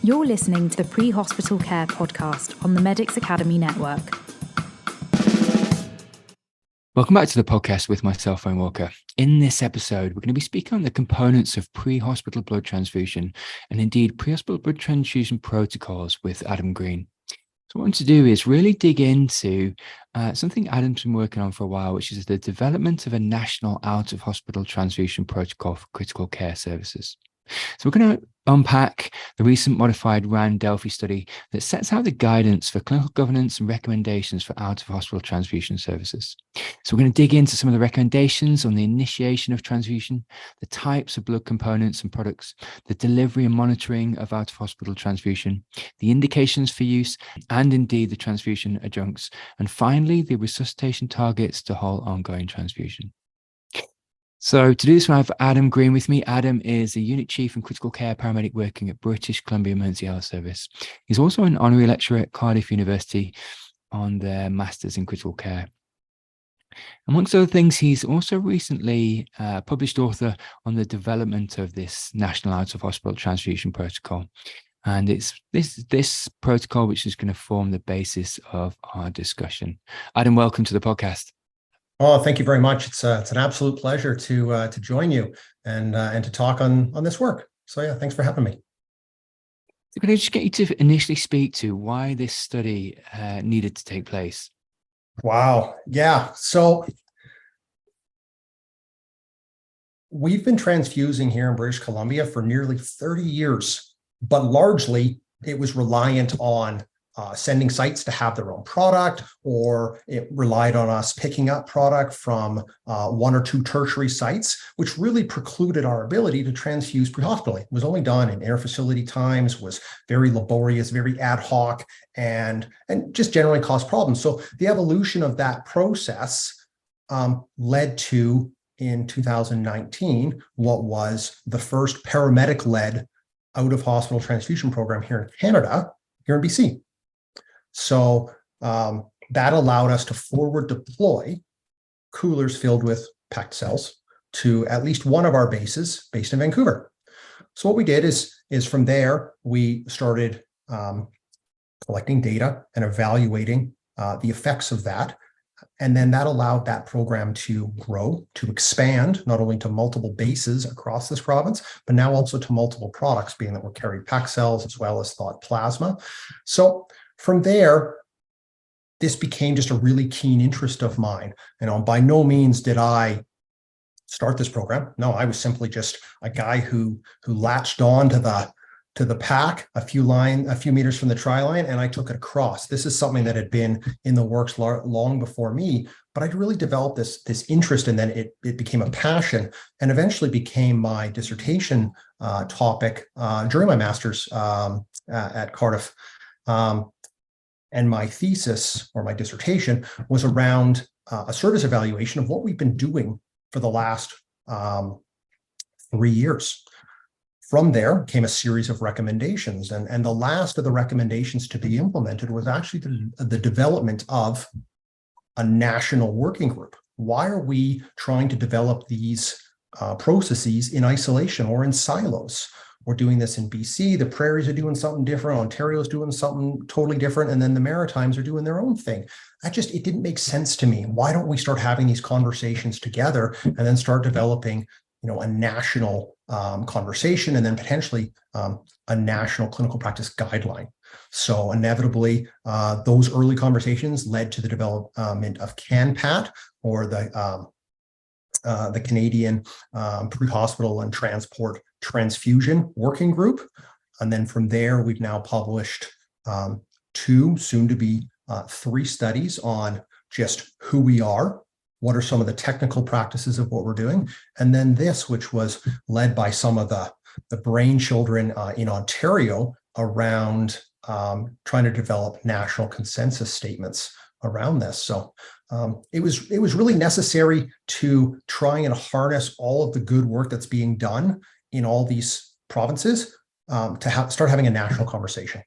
You're listening to the Pre-Hospital Care podcast on the Medics Academy Network. Welcome back to the podcast with myself, Wayne Walker. In this episode, we're going to be speaking on the components of pre-hospital blood transfusion and indeed pre-hospital blood transfusion protocols with Adam Greene. So what I want to do is really dig into something Adam's been working on for a while, which is the development of a national out-of-hospital transfusion protocol for critical care services. So we're going to unpack the recent modified RAND Delphi study that sets out the guidance for clinical governance and recommendations for out-of-hospital transfusion services. So we're going to dig into some of the recommendations on the initiation of transfusion, the types of blood components and products, the delivery and monitoring of out-of-hospital transfusion, the indications for use, and indeed the transfusion adjuncts, and finally the resuscitation targets to halt ongoing transfusion. So to do this, I have Adam Greene with me. Adam is a unit chief and critical care paramedic working at British Columbia Emergency Health Service. He's also an honorary lecturer at Cardiff University on their Masters in Critical Care. Amongst other things, he's also recently published author on the development of this national out-of-hospital transfusion protocol. And it's this protocol which is going to form the basis of our discussion. Adam, welcome to the podcast. Oh, thank you very much. It's an absolute pleasure to join you and to talk on this work. So yeah, thanks for having me. So could I just get you to initially speak to why this study needed to take place? Wow. Yeah. So we've been transfusing here in British Columbia for nearly 30 years, but largely it was reliant on sending sites to have their own product, or it relied on us picking up product from one or two tertiary sites, which really precluded our ability to transfuse pre-hospitally. It was only done in interfacility times, was very laborious, very ad hoc, and just generally caused problems. So the evolution of that process led to, in 2019, what was the first paramedic-led out-of-hospital transfusion program here in Canada, here in BC. So that allowed us to forward deploy coolers filled with packed cells to at least one of our bases based in Vancouver. So what we did is from there, we started collecting data and evaluating the effects of that. And then that allowed that program to grow, to expand, not only to multiple bases across this province, but now also to multiple products, being that we're carrying packed cells as well as thawed plasma. So from there, this became just a really keen interest of mine. By no means did I start this program. No, I was simply just a guy who latched on to the pack a few meters from the try line, and I took it across. This is something that had been in the works long before me, but I'd really developed this interest, and then it became a passion, and eventually became my dissertation topic during my master's at Cardiff. And my thesis, or my dissertation, was around a service evaluation of what we've been doing for the last 3 years. From there came a series of recommendations, and the last of the recommendations to be implemented was actually the development of a national working group. Why are we trying to develop these processes in isolation or in silos? We're doing this in BC, the Prairies are doing something different, Ontario's doing something totally different, and then the Maritimes are doing their own thing. It didn't make sense to me. Why don't we start having these conversations together and then start developing, a national conversation, and then potentially a national clinical practice guideline? So inevitably, those early conversations led to the development of CANPAT, or the Canadian Pre-Hospital and Transport Transfusion Working Group. And then from there, we've now published 2, soon to be 3 studies on just who we are, what are some of the technical practices of what we're doing, and then this, which was led by some of the brain children in Ontario around trying to develop national consensus statements around this. So it was really necessary to try and harness all of the good work that's being done in all these provinces to start having a national conversation.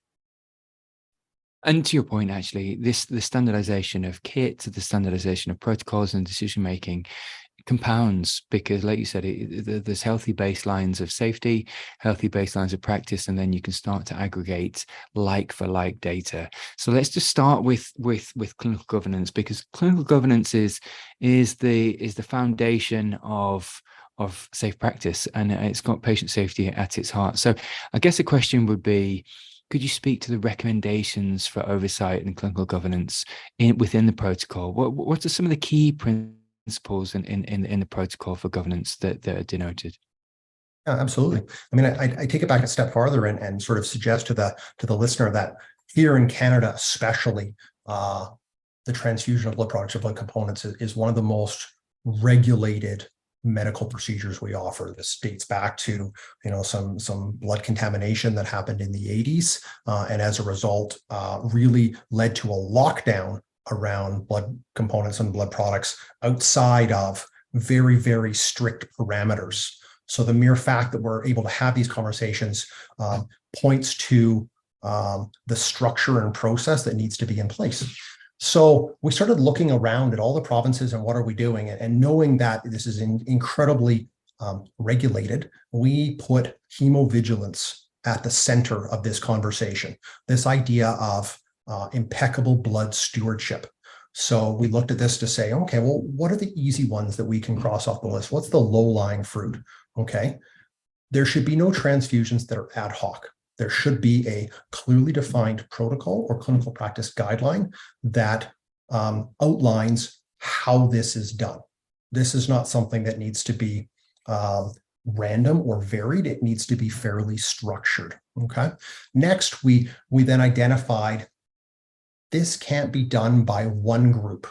And to your point, actually, the standardization of kit, the standardization of protocols and decision making compounds, because like you said, there's healthy baselines of safety, healthy baselines of practice, and then you can start to aggregate like for like data. So let's just start with clinical governance, because clinical governance is the foundation of safe practice, and it's got patient safety at its heart. So I guess the question would be, could you speak to the recommendations for oversight and clinical governance within the protocol? What are some of the key principles in the protocol for governance that are denoted? Yeah, absolutely. I mean, I take it back a step farther and sort of suggest to the listener that here in Canada, especially, the transfusion of blood products or blood components is one of the most regulated medical procedures we offer. This dates back to some blood contamination that happened in the 80s, and as a result, really led to a lockdown around blood components and blood products outside of very, very strict parameters. So the mere fact that we're able to have these conversations points to the structure and process that needs to be in place. So we started looking around at all the provinces and what are we doing, and knowing that this is incredibly regulated, we put hemovigilance at the center of this conversation, this idea of impeccable blood stewardship. So we looked at this to say, okay, well, what are the easy ones that we can cross off the list? What's the low-lying fruit? Okay, there should be no transfusions that are ad hoc. There should be a clearly defined protocol or clinical practice guideline that outlines how this is done. This is not something that needs to be random or varied. It needs to be fairly structured. Okay. Next, we then identified this can't be done by one group.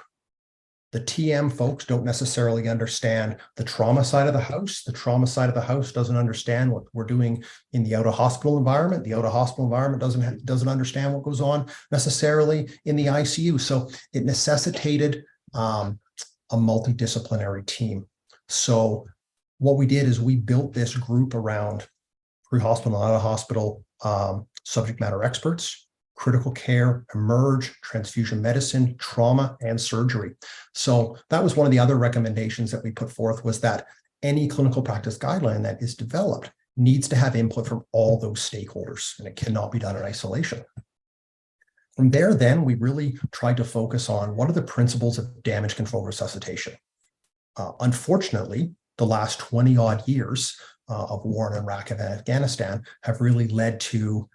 The TM folks don't necessarily understand the trauma side of the house. The trauma side of the house doesn't understand what we're doing in the out-of-hospital environment. The out-of-hospital environment doesn't understand what goes on necessarily in the ICU. So it necessitated a multidisciplinary team. So what we did is we built this group around pre-hospital and out-of-hospital subject matter experts, critical care, emerge, transfusion medicine, trauma, and surgery. So that was one of the other recommendations that we put forth, was that any clinical practice guideline that is developed needs to have input from all those stakeholders, and it cannot be done in isolation. From there, then, we really tried to focus on what are the principles of damage control resuscitation. Unfortunately, the last 20-odd years of war in Iraq and Afghanistan have really led to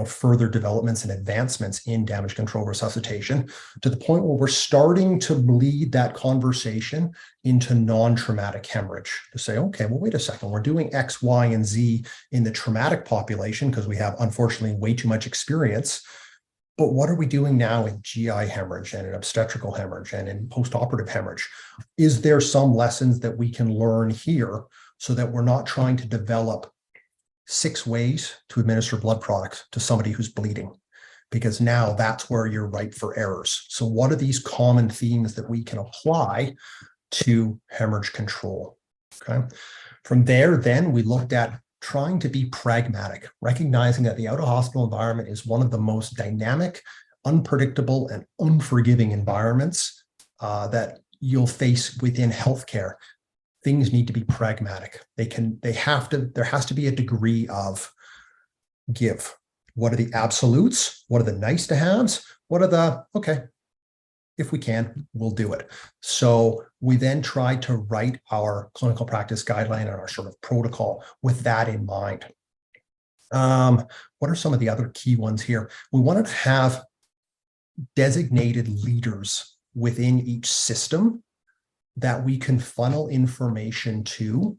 further developments and advancements in damage control resuscitation, to the point where we're starting to bleed that conversation into non-traumatic hemorrhage, to say, okay, well, wait a second, we're doing X, Y, and Z in the traumatic population because we have, unfortunately, way too much experience. But what are we doing now in GI hemorrhage and in obstetrical hemorrhage and in post-operative hemorrhage? Is there some lessons that we can learn here so that we're not trying to develop 6 ways to administer blood products to somebody who's bleeding? Because now that's where you're ripe for errors. So what are these common themes that we can apply to hemorrhage control? Okay. From there, then, we looked at trying to be pragmatic, recognizing that the out-of-hospital environment is one of the most dynamic, unpredictable, and unforgiving environments that you'll face within healthcare. Things need to be pragmatic. There has to be a degree of give. What are the absolutes? What are the nice to haves? What are the, okay, if we can, we'll do it. So we then tried to write our clinical practice guideline and our sort of protocol with that in mind. What are some of the other key ones here? We wanted to have designated leaders within each system that we can funnel information to,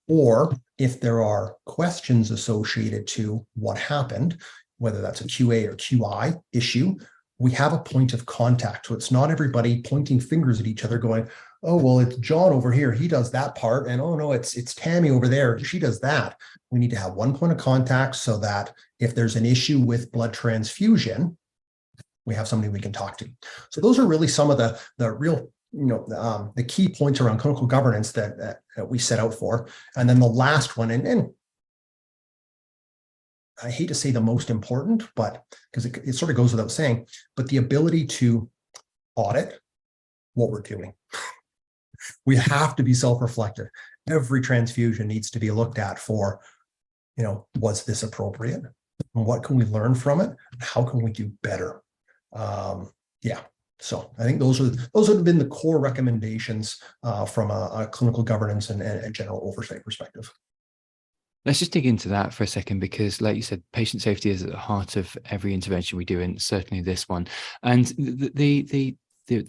or if there are questions associated to what happened, whether that's a QA or QI issue, we have a point of contact. So it's not everybody pointing fingers at each other going, oh, well, it's John over here, he does that part, and oh no, it's Tammy over there, she does that. We need to have one point of contact so that if there's an issue with blood transfusion, we have somebody we can talk to. So those are really some of the real the key points around clinical governance that we set out for. And then the last one, and I hate to say the most important, but because it sort of goes without saying, but the ability to audit what we're doing. We have to be self-reflective. Every transfusion needs to be looked at for, was this appropriate? And what can we learn from it? How can we do better? So I think those have been the core recommendations from a clinical governance and general oversight perspective. Let's just dig into that for a second, because like you said, patient safety is at the heart of every intervention we do, and certainly this one. And the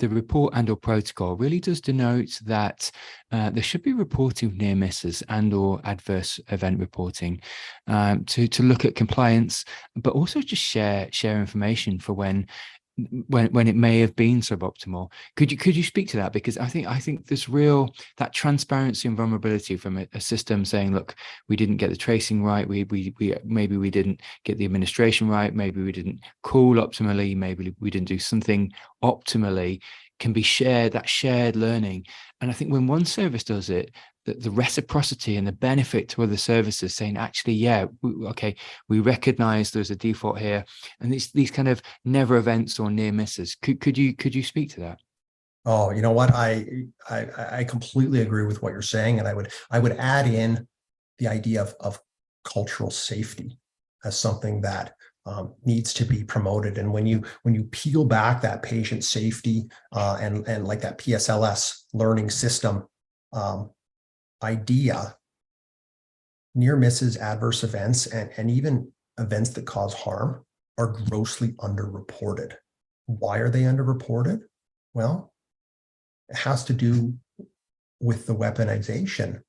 report and or protocol really does denote that there should be reporting of near misses and or adverse event reporting to look at compliance, but also just share information for when it may have been suboptimal. Could you speak to that? Because I think there's real that transparency and vulnerability from a system saying, look, we didn't get the tracing right, we maybe we didn't get the administration right, maybe we didn't call optimally, maybe we didn't do something optimally, can be shared, that shared learning. And I think when one service does it, the reciprocity and the benefit to other services saying, actually, we recognize there's a default here, and these kind of never events or near misses. Could you speak to that? Oh, you know what? I completely agree with what you're saying, and I would add in the idea of cultural safety as something that needs to be promoted. And when you peel back that patient safety and like that PSLS learning system idea, near misses, adverse events, and even events that cause harm are grossly underreported. Why are they underreported? Well, it has to do with the weaponization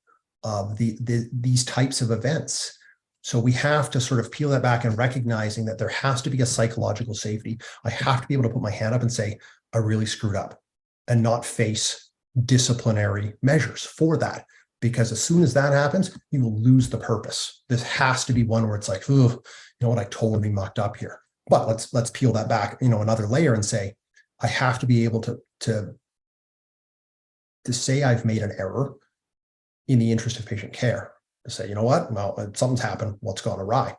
of these types of events. So we have to sort of peel that back and recognizing that there has to be a psychological safety. I have to be able to put my hand up and say, I really screwed up, and not face disciplinary measures for that. Because as soon as that happens, you will lose the purpose. This has to be one where it's like, you know what, I totally mucked up here. But let's peel that back, another layer and say, I have to be able to say I've made an error in the interest of patient care. To say, you know what, well, something's happened, what's gone awry.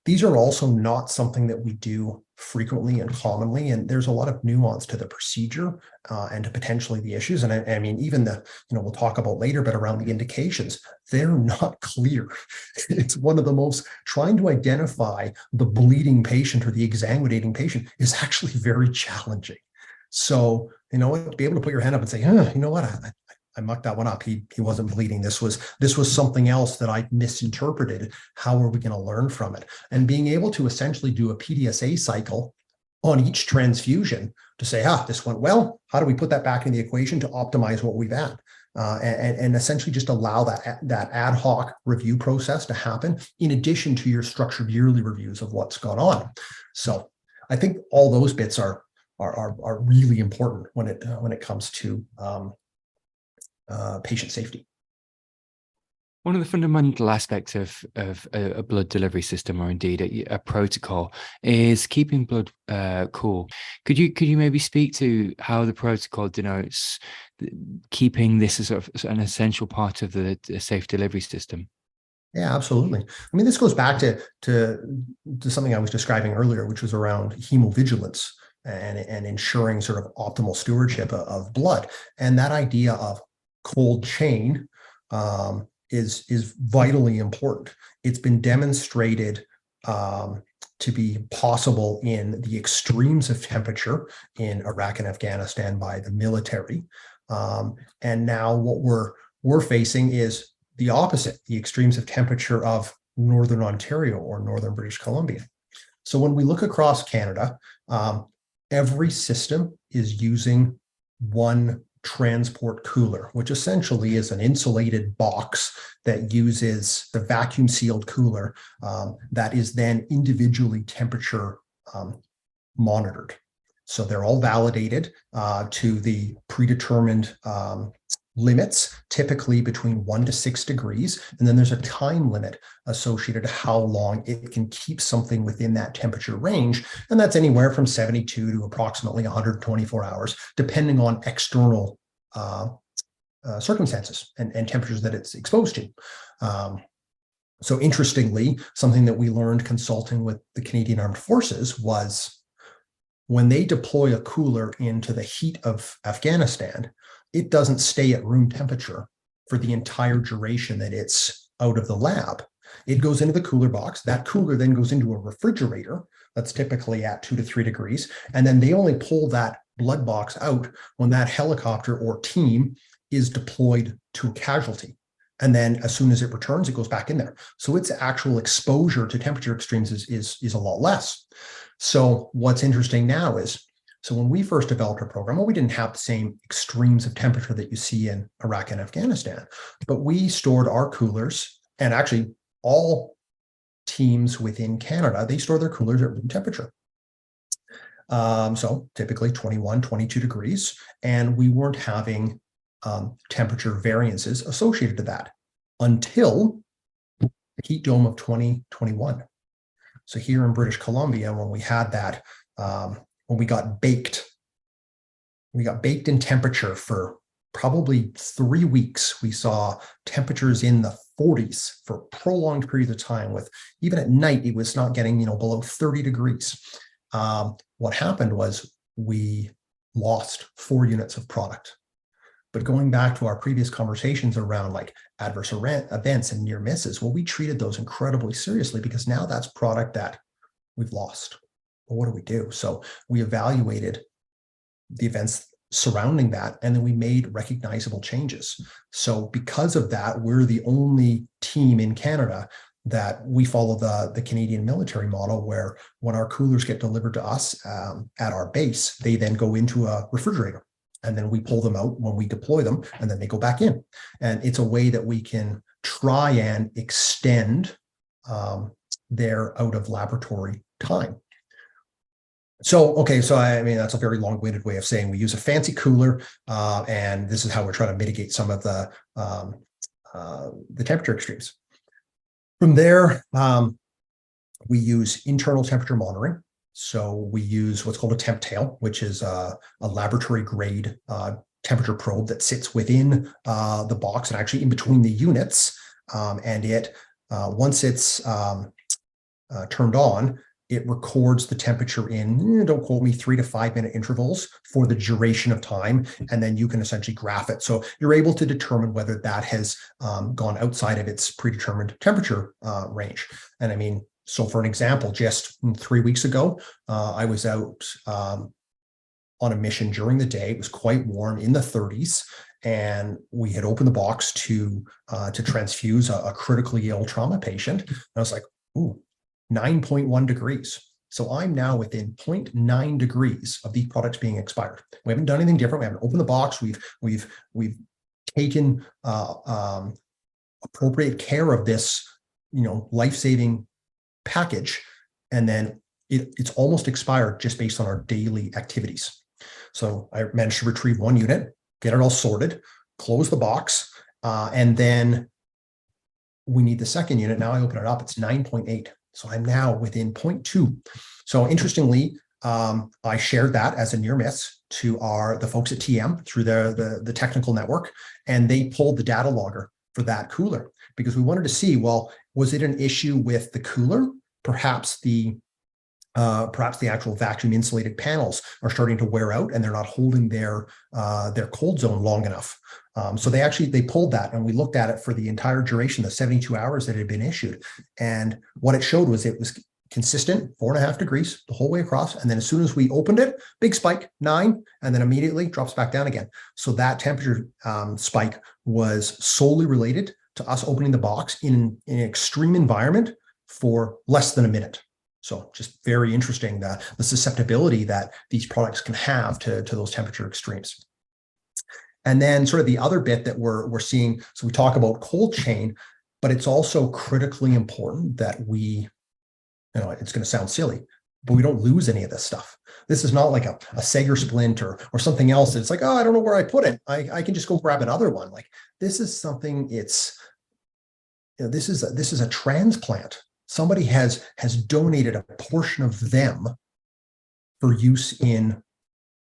These are also not something that we do frequently and commonly, and there's a lot of nuance to the procedure and to potentially the issues. And I mean, even we'll talk about later, but around the indications, they're not clear. It's one of the most, trying to identify the bleeding patient or the exsanguinating patient is actually very challenging. So, be able to put your hand up and say, you know what, I mucked that one up. He wasn't bleeding. This was something else that I misinterpreted. How are we going to learn from it? And being able to essentially do a PDSA cycle on each transfusion to say, this went well. How do we put that back in the equation to optimize what we've had? And essentially just allow that ad hoc review process to happen in addition to your structured yearly reviews of what's gone on. So I think all those bits are really important when it comes to patient safety. One of the fundamental aspects of a blood delivery system, or indeed a protocol, is keeping blood cool. Could you maybe speak to how the protocol denotes keeping this as sort of an essential part of the safe delivery system? Yeah, absolutely. I mean, this goes back to something I was describing earlier, which was around hemovigilance and ensuring sort of optimal stewardship of blood. And that idea of cold chain is vitally important. It's been demonstrated to be possible in the extremes of temperature in Iraq and Afghanistan by the military. And now what we're facing is the opposite, the extremes of temperature of Northern Ontario or Northern British Columbia. So when we look across Canada, every system is using one transport cooler, which essentially is an insulated box that uses the vacuum sealed cooler that is then individually temperature monitored. So they're all validated to the predetermined limits, typically between 1 to 6 degrees. And then there's a time limit associated to how long it can keep something within that temperature range. And that's anywhere from 72 to approximately 124 hours, depending on external circumstances and temperatures that it's exposed to. So interestingly, something that we learned consulting with the Canadian Armed Forces was when they deploy a cooler into the heat of Afghanistan, it doesn't stay at room temperature for the entire duration that it's out of the lab. It goes into the cooler box. That cooler then goes into a refrigerator that's typically at 2 to 3 degrees. And then they only pull that blood box out when that helicopter or team is deployed to a casualty. And then as soon as it returns, it goes back in there. So its actual exposure to temperature extremes is a lot less. So what's interesting now is, so when we first developed our program, well, we didn't have the same extremes of temperature that you see in Iraq and Afghanistan, but we stored our coolers, and actually all teams within Canada, they store their coolers at room temperature. So typically 21, 22 degrees, and we weren't having temperature variances associated to that until the heat dome of 2021. So here in British Columbia, when we had that, when we got baked in temperature for probably 3 weeks. We saw temperatures in the 40s for prolonged periods of time, with even at night, it was not getting, below 30 degrees. What happened was we lost 4 units of product. But going back to our previous conversations around like adverse events and near misses, well, we treated those incredibly seriously, because now that's product that we've lost. Well, what do we do? So we evaluated the events surrounding that, and then we made recognizable changes. So because of that, we're the only team in Canada that we follow the Canadian military model, where when our coolers get delivered to us at our base, they then go into a refrigerator, and then we pull them out when we deploy them, and then they go back in. And it's a way that we can try and extend their out of laboratory time. So, okay, so I mean, that's a very long-winded way of saying we use a fancy cooler, and this is how we're trying to mitigate some of the temperature extremes. From there, we use internal temperature monitoring. So we use what's called a temp tail, which is a laboratory-grade temperature probe that sits within the box and actually in between the units. And it, once it's turned on, it records the temperature in, don't quote me, 3 to 5 minute intervals for the duration of time. And then you can essentially graph it. So you're able to determine whether that has gone outside of its predetermined temperature range. And I mean, so for an example, just 3 weeks ago, I was out on a mission during the day. It was quite warm, in the 30s. And we had opened the box to transfuse a critically ill trauma patient. And I was like, ooh, 9.1 degrees. So I'm now within 0.9 degrees of these products being expired. We haven't done anything different. We haven't opened the box. We've taken appropriate care of this, life-saving package, and then it's almost expired just based on our daily activities. So I managed to retrieve 1 unit, get it all sorted, close the box, and then we need the second unit. Now I open it up, it's 9.8. So I'm now within 0.2. So interestingly, I shared that as a near miss to the folks at TM through the technical network, and they pulled the data logger for that cooler, because we wanted to see, well, was it an issue with the cooler? Perhaps the actual vacuum insulated panels are starting to wear out and they're not holding their cold zone long enough. So they pulled that, and we looked at it for the entire duration, the 72 hours that it had been issued. And what it showed was it was consistent, 4.5 degrees the whole way across. And then as soon as we opened it, big spike, 9, and then immediately drops back down again. So that temperature spike was solely related to us opening the box in an extreme environment for less than a minute. So just very interesting, the susceptibility that these products can have to those temperature extremes. And then sort of the other bit that we're seeing, so we talk about cold chain, but it's also critically important that we, it's going to sound silly, but we don't lose any of this stuff. This is not like a Sager splint or something else. It's like, oh, I don't know where I put it. I can just go grab another one. Like, this is something, this is a transplant. Somebody has donated a portion of them for use in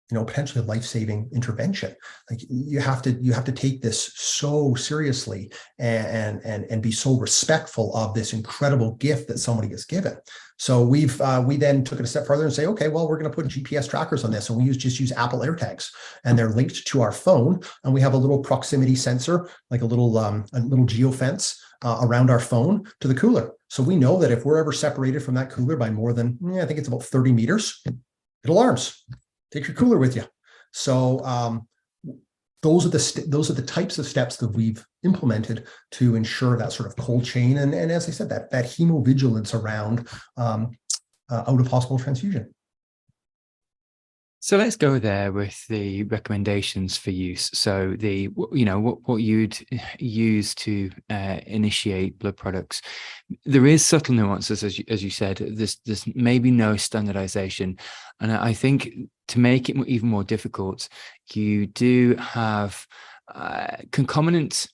potentially life-saving intervention. Like you have to take this so seriously and be so respectful of this incredible gift that somebody is given. So we then took it a step further and say, okay, well, we're going to put GPS trackers on this, and we just use Apple AirTags, and they're linked to our phone, and we have a little proximity sensor, like a little geofence around our phone to the cooler. So we know that if we're ever separated from that cooler by more than, I think it's about 30 meters, it alarms. Take your cooler with you. So those are the types of steps that we've implemented to ensure that sort of cold chain and as I said, that hemovigilance around out of hospital transfusion. So let's go there with the recommendations for use. So what you'd use to initiate blood products. There is subtle nuances, as you said. There's maybe no standardization, and I think to make it even more difficult, you do have concomitant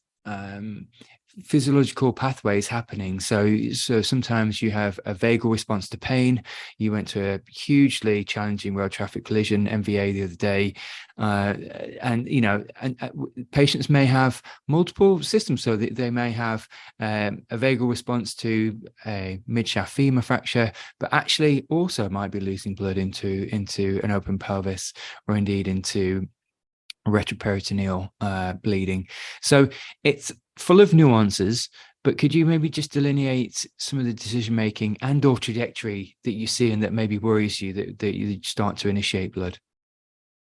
physiological pathways happening. So sometimes you have a vagal response to pain. You went to a hugely challenging road traffic collision, MVA, the other day, and patients may have multiple systems. So they may have a vagal response to a mid-shaft femur fracture, but actually also might be losing blood into an open pelvis, or indeed into retroperitoneal bleeding. So it's full of nuances, but could you maybe just delineate some of the decision making and or trajectory that you see and that maybe worries you that you start to initiate blood?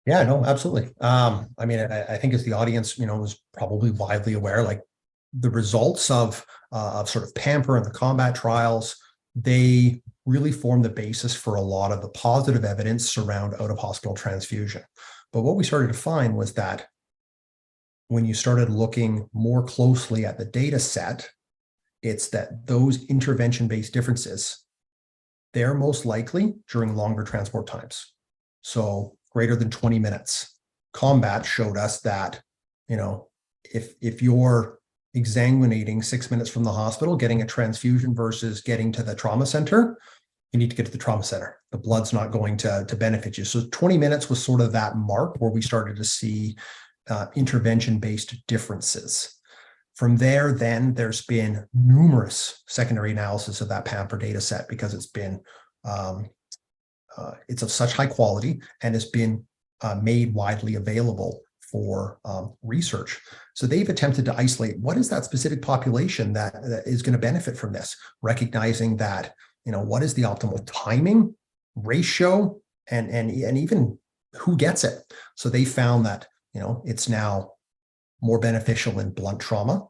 Yeah, no, absolutely. I think as the audience, is probably widely aware, like the results of sort of PAMPER and the combat trials, they really form the basis for a lot of the positive evidence around out of hospital transfusion. But what we started to find was that when you started looking more closely at the data set, it's that those intervention-based differences, they're most likely during longer transport times. So greater than 20 minutes. Combat showed us that, if you're exsanguinating 6 minutes from the hospital, getting a transfusion versus getting to the trauma center, you need to get to the trauma center. The blood's not going to benefit you. So 20 minutes was sort of that mark where we started to see intervention-based differences. From there, then there's been numerous secondary analysis of that PAMPER data set because it's been it's of such high quality and has been made widely available for research. So they've attempted to isolate what is that specific population that is going to benefit from this, recognizing that, what is the optimal timing, ratio, and even who gets it. So they found that, it's now more beneficial in blunt trauma,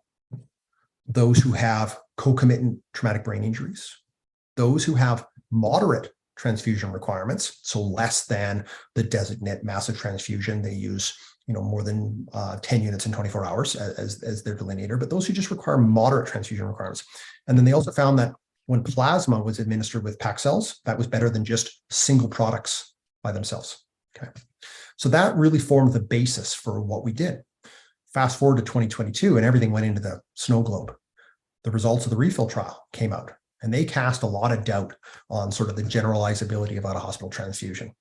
those who have concomitant traumatic brain injuries, those who have moderate transfusion requirements, so less than the designate massive transfusion. They use, more than 10 units in 24 hours as their delineator, but those who just require moderate transfusion requirements. And then they also found that when plasma was administered with packed cells, that was better than just single products by themselves. Okay. So that really formed the basis for what we did. Fast forward to 2022 and everything went into the snow globe. The results of the refill trial came out and they cast a lot of doubt on sort of the generalizability of out-of-hospital transfusion.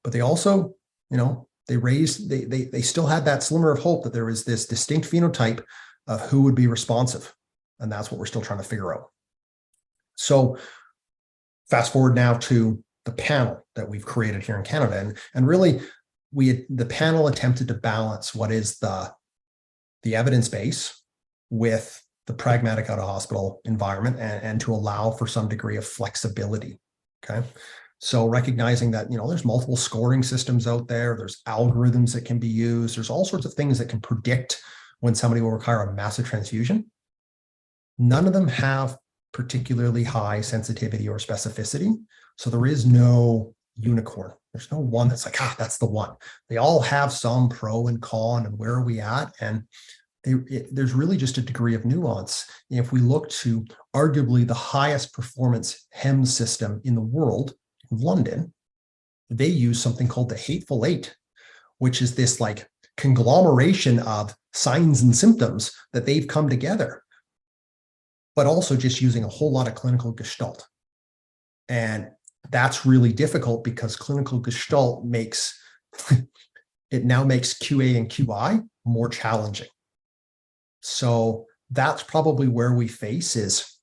But they also, they still had that slimmer of hope that there was this distinct phenotype of who would be responsive. And that's what we're still trying to figure out. So fast forward now to the panel that we've created here in Canada. And really, the panel attempted to balance what is the evidence base with the pragmatic out-of-hospital environment and to allow for some degree of flexibility, okay? So recognizing that, there's multiple scoring systems out there, there's algorithms that can be used, there's all sorts of things that can predict when somebody will require a massive transfusion. None of them have particularly high sensitivity or specificity. So there is no unicorn. There's no one that's like, that's the one. They all have some pro and con and where are we at? And there's really just a degree of nuance. If we look to arguably the highest performance HEM system in the world, London, they use something called the Hateful Eight, which is this like conglomeration of signs and symptoms that they've come together, but also just using a whole lot of clinical gestalt. And that's really difficult because clinical gestalt makes it now makes QA and QI more challenging. So that's probably where we face is,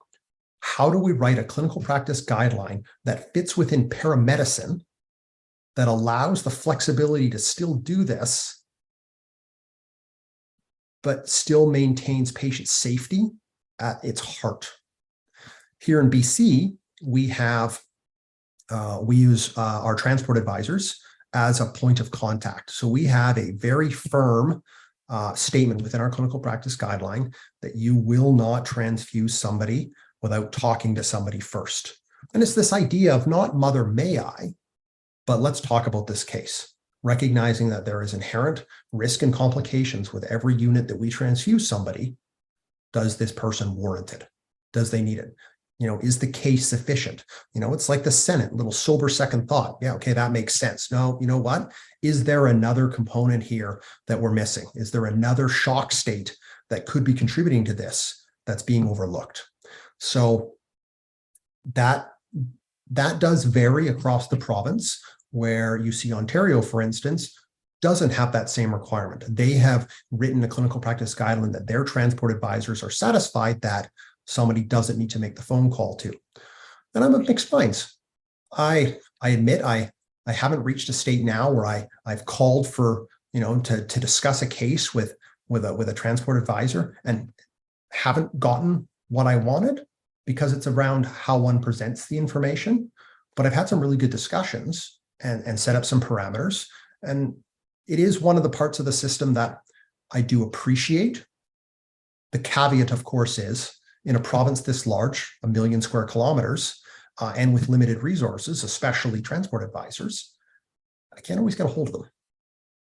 how do we write a clinical practice guideline that fits within paramedicine that allows the flexibility to still do this, but still maintains patient safety at its heart? Here in BC, we use our transport advisors as a point of contact. So we have a very firm statement within our clinical practice guideline that you will not transfuse somebody without talking to somebody first. And it's this idea of not mother may I, but let's talk about this case, recognizing that there is inherent risk and complications with every unit that we transfuse somebody. Does this person warrant it? Does they need it? Is the case sufficient? It's like the Senate, little sober second thought. Yeah, okay, that makes sense. No, you know what? Is there another component here that we're missing? Is there another shock state that could be contributing to this that's being overlooked? So that does vary across the province, where you see Ontario, for instance, doesn't have that same requirement. They have written a clinical practice guideline that their transport advisors are satisfied that somebody doesn't need to make the phone call to. And I'm of mixed minds. I admit I haven't reached a state now where I've called for, to discuss a case with a transport advisor and haven't gotten what I wanted, because it's around how one presents the information. But I've had some really good discussions and set up some parameters. And it is one of the parts of the system that I do appreciate. The caveat, of course, is in a province this large, 1 million square kilometers, and with limited resources, especially transport advisors, I can't always get a hold of them.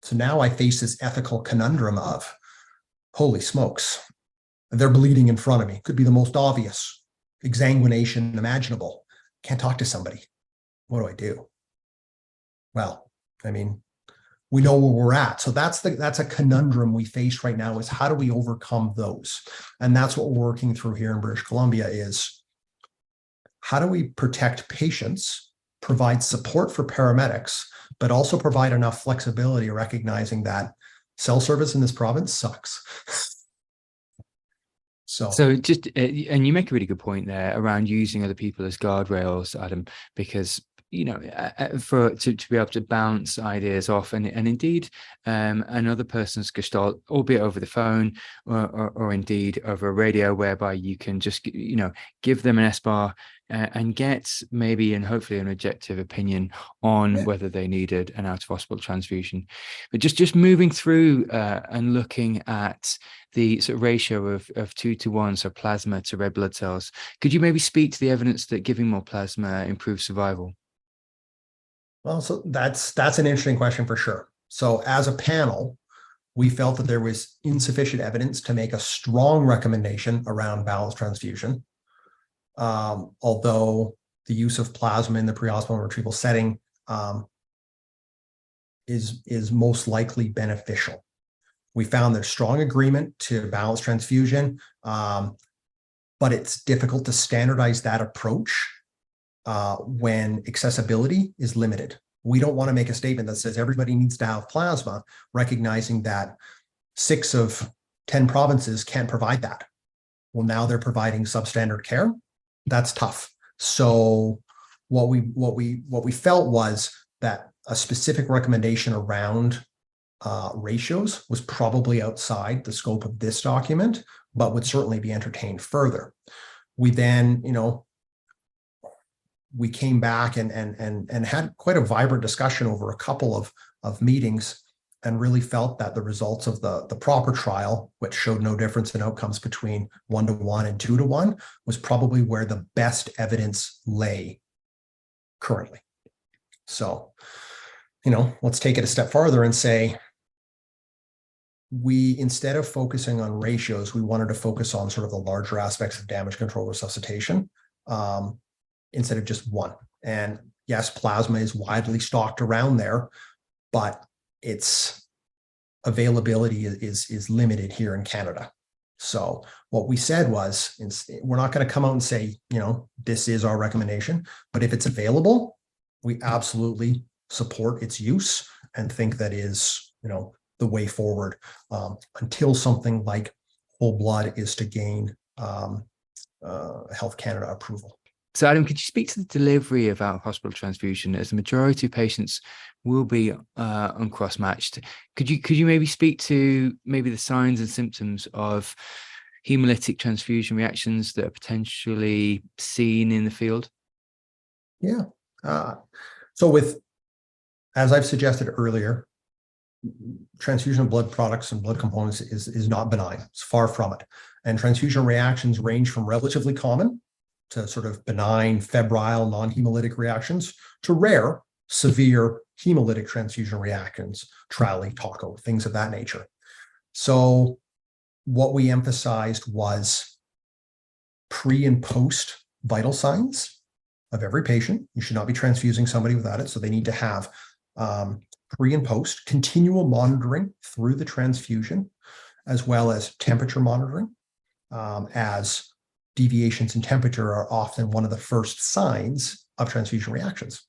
So now I face this ethical conundrum of, holy smokes, they're bleeding in front of me. Could be the most obvious exsanguination imaginable. Can't talk to somebody. What do I do? Well, we know where we're at. So that's a conundrum we face right now, is how do we overcome those? And that's what we're working through here in British Columbia, is how do we protect patients, provide support for paramedics, but also provide enough flexibility, recognizing that cell service in this province sucks. So just, and you make a really good point there around using other people as guardrails, Adam, because to be able to bounce ideas off and indeed another person's gestalt, albeit over the phone or indeed over a radio, whereby you can just give them an S-bar and get maybe and hopefully an objective opinion on whether they needed an out-of-hospital transfusion. But just moving through and looking at the sort of ratio of 2-to-1, so plasma to red blood cells, could you maybe speak to the evidence that giving more plasma improves survival? Well, so that's an interesting question for sure. So as a panel, we felt that there was insufficient evidence to make a strong recommendation around balanced transfusion. Although the use of plasma in the pre-hospital retrieval setting is most likely beneficial. We found there's strong agreement to balanced transfusion, but it's difficult to standardize that approach when accessibility is limited. We don't want to make a statement that says everybody needs to have plasma, recognizing that 6 of 10 provinces can't provide that. Well, now they're providing substandard care. That's tough. So what we felt was that a specific recommendation around ratios was probably outside the scope of this document, but would certainly be entertained further. We then, we came back and had quite a vibrant discussion over a couple of meetings, and really felt that the results of the proper trial, which showed no difference in outcomes between 1-to-1 and 2-to-1, was probably where the best evidence lay currently. So, let's take it a step farther and say, instead of focusing on ratios, we wanted to focus on sort of the larger aspects of damage control resuscitation, instead of just one. And yes, plasma is widely stocked around there, but its availability is limited here in Canada. So what we said was, we're not going to come out and say, this is our recommendation, but if it's available, we absolutely support its use. and think that is, the way forward until something like whole blood is to gain Health Canada approval. So, Adam, could you speak to the delivery of out-of-hospital transfusion, as the majority of patients will be uncross-matched? Could you maybe speak to maybe the signs and symptoms of hemolytic transfusion reactions that are potentially seen in the field? Yeah. So as I've suggested earlier, transfusion of blood products and blood components is not benign. It's far from it. And transfusion reactions range from relatively common to sort of benign, febrile, non-hemolytic reactions to rare, severe hemolytic transfusion reactions, Trally, Taco, things of that nature. So what we emphasized was pre and post vital signs of every patient. You should not be transfusing somebody without it. So they need to have pre and post continual monitoring through the transfusion, as well as temperature monitoring, as deviations in temperature are often one of the first signs of transfusion reactions.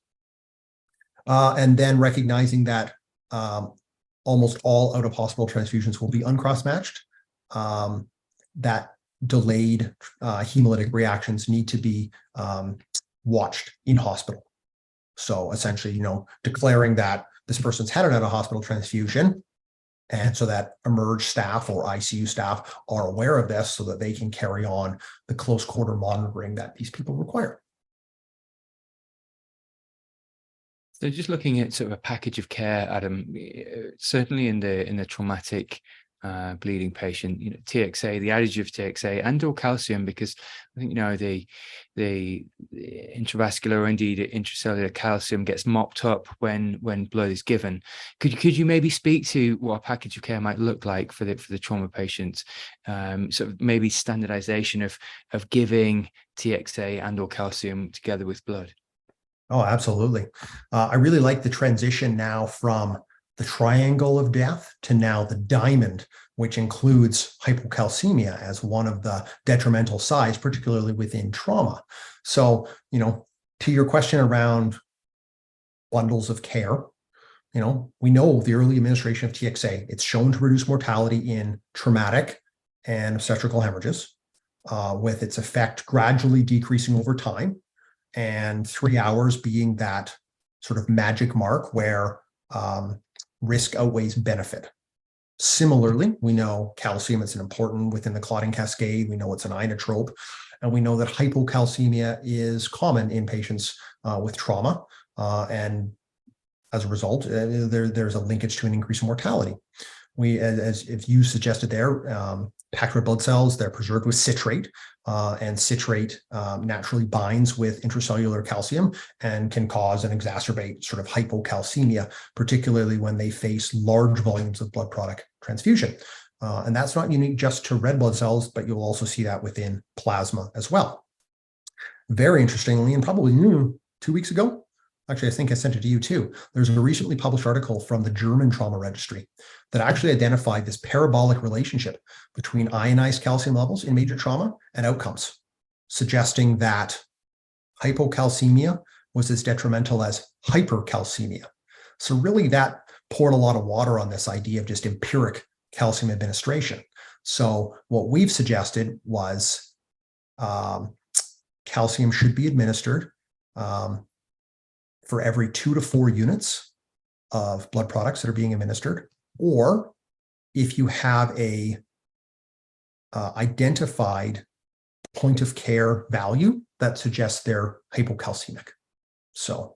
And then recognizing that almost all out-of-hospital transfusions will be uncross-matched, that delayed hemolytic reactions need to be watched in hospital. So essentially, declaring that this person's had an out-of-hospital transfusion, and so that eMERGE staff or ICU staff are aware of this so that they can carry on the close quarter monitoring that these people require. So just looking at sort of a package of care, Adam, certainly in the traumatic bleeding patient, TXA, the adage of TXA and/or calcium, because I think the intravascular or indeed intracellular calcium gets mopped up when blood is given. Could you maybe speak to what a package of care might look like for the trauma patients? Sort of maybe standardization of giving TXA and/or calcium together with blood. Oh, absolutely. I really like the transition now from the triangle of death to now the diamond, which includes hypocalcemia as one of the detrimental sides, particularly within trauma. So, to your question around bundles of care, we know the early administration of TXA, it's shown to reduce mortality in traumatic and obstetrical hemorrhages, with its effect gradually decreasing over time, and 3 hours being that sort of magic mark where risk outweighs benefit. Similarly, we know calcium is important within the clotting cascade. We know it's an inotrope, and we know that hypocalcemia is common in patients with trauma. And as a result, there's a linkage to an increase in mortality. As you suggested there, packed red blood cells, they're preserved with citrate, and citrate naturally binds with intracellular calcium and can cause and exacerbate sort of hypocalcemia, particularly when they face large volumes of blood product transfusion. And that's not unique just to red blood cells, but you'll also see that within plasma as well. Very interestingly, and probably 2 weeks ago, actually, I think I sent it to you too. There's a recently published article from the German Trauma Registry that actually identified this parabolic relationship between ionized calcium levels in major trauma and outcomes, suggesting that hypocalcemia was as detrimental as hypercalcemia. So really that poured a lot of water on this idea of just empiric calcium administration. So what we've suggested was calcium should be administered for every 2 to 4 units of blood products that are being administered, or if you have a identified point of care value that suggests they're hypocalcemic. So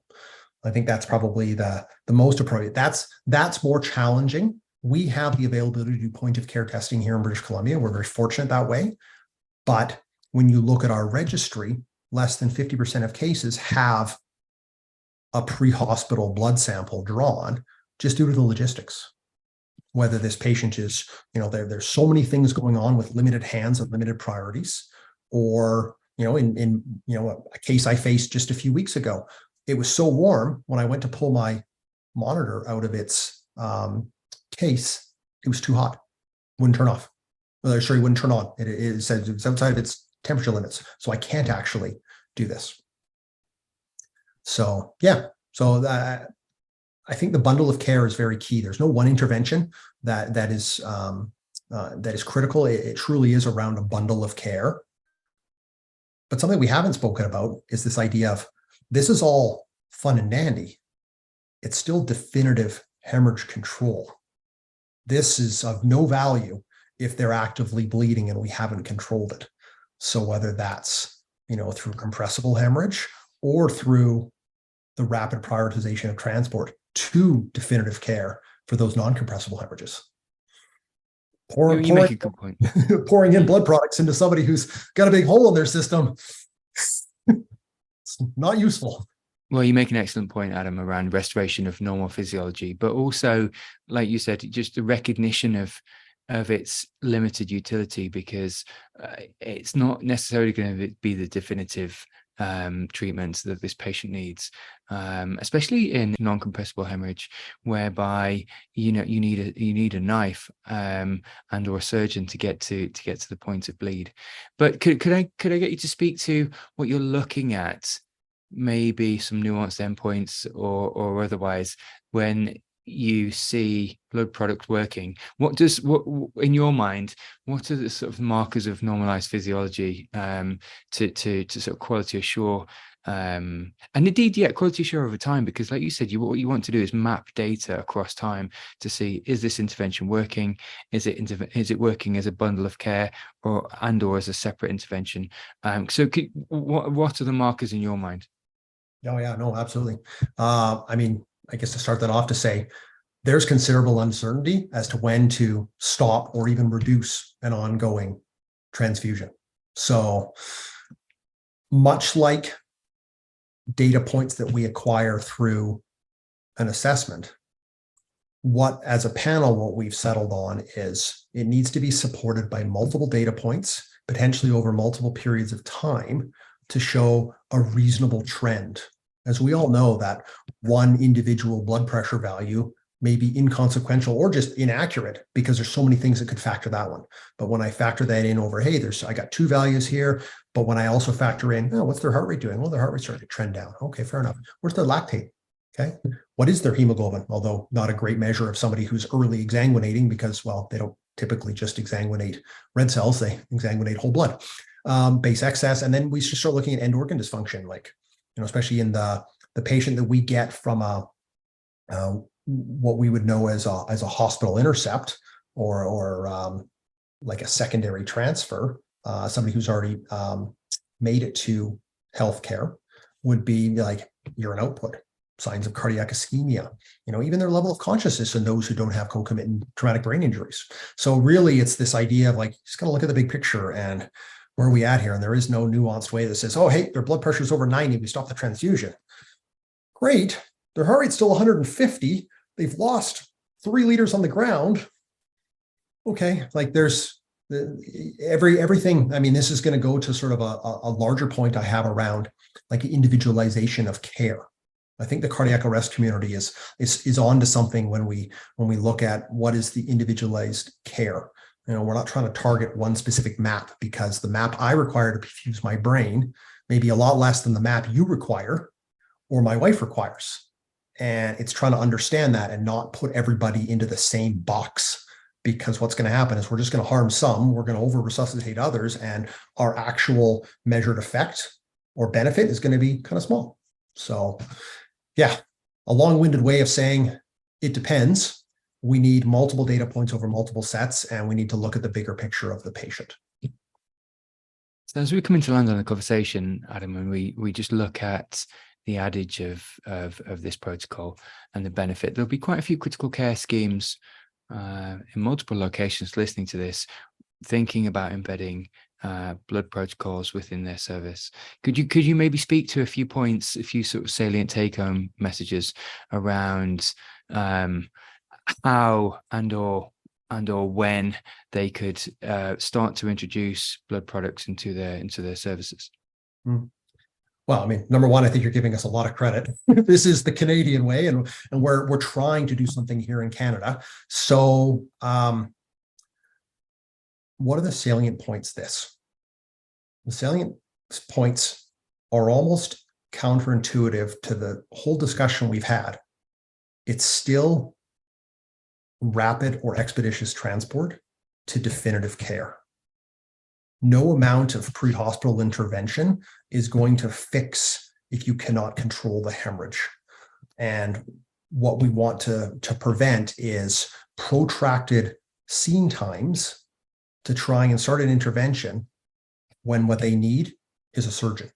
I think that's probably the most appropriate. That's more challenging. We have the availability to do point of care testing here in British Columbia. We're very fortunate that way. But when you look at our registry, less than 50% of cases have a pre-hospital blood sample drawn just due to the logistics. Whether this patient is, there's so many things going on with limited hands and limited priorities, or, in a case I faced just a few weeks ago, it was so warm when I went to pull my monitor out of its case, it was too hot, wouldn't turn off. Sorry, wouldn't turn on. It says it's outside of its temperature limits, so I can't actually do this. So yeah, so I think the bundle of care is very key. There's no one intervention that is critical. It truly is around a bundle of care. But something we haven't spoken about is this idea of this is all fun and dandy. It's still definitive hemorrhage control. This is of no value if they're actively bleeding and we haven't controlled it. So whether that's, through compressible hemorrhage or through the rapid prioritization of transport to definitive care for those non-compressible hemorrhages. You make a good point. Pouring in blood products into somebody who's got a big hole in their system, it's not useful. Well, you make an excellent point, Adam, around restoration of normal physiology, but also, like you said, just the recognition of its limited utility, because it's not necessarily going to be the definitive treatments that this patient needs, especially in non-compressible hemorrhage, whereby you need a knife and or a surgeon to get to the point of bleed. But could I get you to speak to what you're looking at, maybe some nuanced endpoints or otherwise, when you see blood product working? What in your mind, what are the sort of markers of normalized physiology to sort of quality assure and indeed quality assure over time? Because like you said, what you want to do is map data across time to see, is this intervention working, is it working as a bundle of care or as a separate intervention? So what are the markers in your mind? Oh yeah, no, absolutely. I guess to start that off, to say there's considerable uncertainty as to when to stop or even reduce an ongoing transfusion. So much like data points that we acquire through an assessment, as a panel, what we've settled on is it needs to be supported by multiple data points, potentially over multiple periods of time, to show a reasonable trend. As we all know, that one individual blood pressure value may be inconsequential or just inaccurate because there's so many things that could factor that one. But when I factor that in over, hey, I got two values here, but when I also factor in, what's their heart rate doing? Well, their heart rate's starting to trend down. Okay, fair enough. Where's their lactate? Okay. What is their hemoglobin? Although not a great measure of somebody who's early exsanguinating, because, well, they don't typically just exsanguinate red cells, they exsanguinate whole blood. Base excess. And then we should start looking at end organ dysfunction, like, especially in the patient that we get from what we would know as a hospital intercept or like a secondary transfer, somebody who's already made it to healthcare, would be like urine output, signs of cardiac ischemia, even their level of consciousness in those who don't have concomitant traumatic brain injuries. So really it's this idea of like, just gotta look at the big picture and where are we at here? And there is no nuanced way that says, oh, hey, their blood pressure is over 90, we stop the transfusion. Great. Their heart rate's still 150. They've lost 3 liters on the ground. Okay. Like there's everything. I mean, this is going to go to sort of a larger point I have around like individualization of care. I think the cardiac arrest community is on to something when we look at what is the individualized care. We're not trying to target one specific map, because the map I require to perfuse my brain may be a lot less than the map you require or my wife requires. And it's trying to understand that and not put everybody into the same box, because what's going to happen is we're just going to harm some, we're going to over resuscitate others, and our actual measured effect or benefit is going to be kind of small. So yeah, a long-winded way of saying it depends. We need multiple data points over multiple sets, and we need to look at the bigger picture of the patient. So as we come into land on the conversation, Adam, and we just look at the adage of this protocol and the benefit, there'll be quite a few critical care schemes in multiple locations listening to this, thinking about embedding blood protocols within their service. Could you maybe speak to a few points, a few sort of salient take-home messages around how and or when they could start to introduce blood products into their services? Well, I mean, number one, I think you're giving us a lot of credit. This is the Canadian way, and we're trying to do something here in Canada. So what are the salient points? The salient points are almost counterintuitive to the whole discussion we've had. it's still rapid or expeditious transport to definitive care. No amount of pre-hospital intervention is going to fix if you cannot control the hemorrhage. And what we want to prevent is protracted scene times to try and start an intervention when what they need is a surgeon.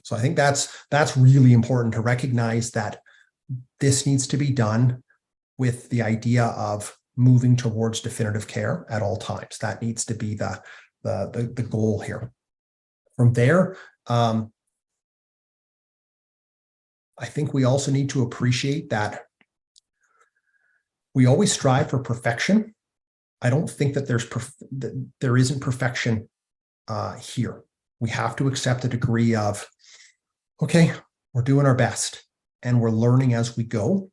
So I think that's really important to recognize that this needs to be done with the idea of moving towards definitive care at all times. That needs to be the goal here. From there, I think we also need to appreciate that we always strive for perfection. I don't think that there isn't perfection here. We have to accept a degree of, okay, we're doing our best and we're learning as we go.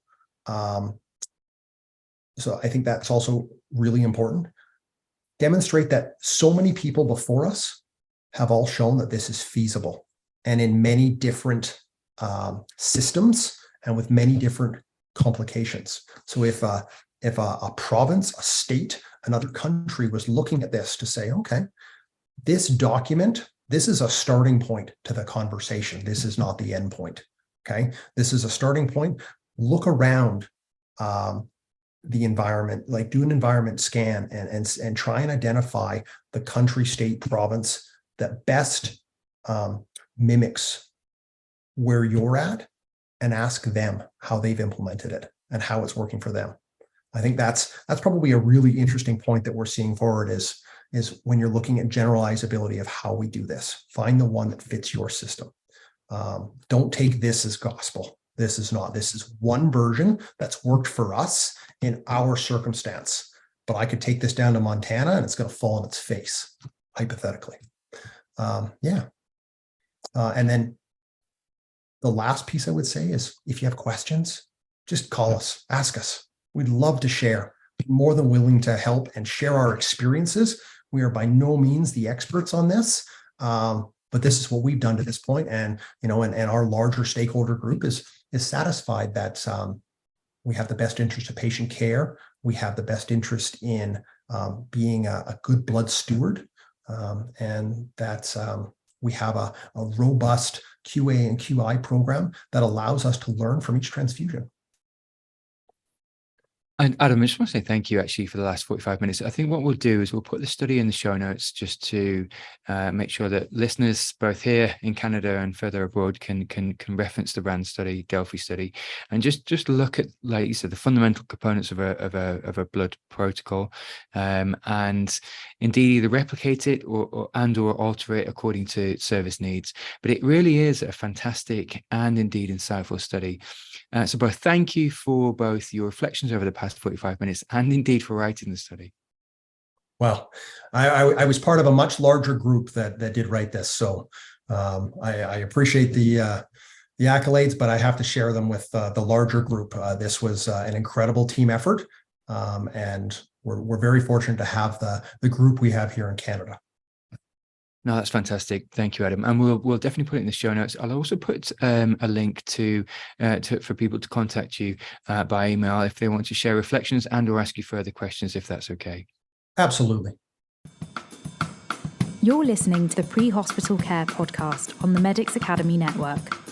So I think that's also really important. Demonstrate that so many people before us have all shown that this is feasible, and in many different systems and with many different complications. So if a province, a state, another country was looking at this to say, okay, this document, this is a starting point to the conversation. This is not the end point. Okay, this is a starting point. Look around the environment, like do an environment scan and try and identify the country, state, province that best mimics where you're at, and ask them how they've implemented it and how it's working for them. I think that's probably a really interesting point that we're seeing forward is when you're looking at generalizability of how we do this. Find the one that fits your system. Don't take this as gospel. This is not. This is one version that's worked for us in our circumstance. But I could take this down to Montana and it's going to fall on its face, hypothetically. And then the last piece I would say is if you have questions, just call us, ask us. We'd love to share. More than willing to help and share our experiences. We are by no means the experts on this, but this is what we've done to this point. And our larger stakeholder group is satisfied that we have the best interest of patient care. We have the best interest in being a good blood steward, and that we have a robust QA and QI program that allows us to learn from each transfusion. And Adam, I just want to say thank you actually for the last 45 minutes. I think what we'll do is we'll put the study in the show notes just to make sure that listeners both here in Canada and further abroad can reference the RAND study, Delphi study, and just look at, like you said, the fundamental components of a blood protocol, and indeed either replicate it or alter it according to service needs. But it really is a fantastic and indeed insightful study. So both thank you for both your reflections over the past 45 minutes and indeed for writing the study. Well, I was part of a much larger group that did write this, so I appreciate the accolades, but I have to share them with the larger group. This was an incredible team effort, and we're very fortunate to have the group we have here in Canada. No, that's fantastic. Thank you, Adam. And we'll definitely put it in the show notes. I'll also put a link to for people to contact you by email if they want to share reflections and or ask you further questions, if that's okay. Absolutely. You're listening to the Pre-Hospital Care podcast on the Medics Academy Network.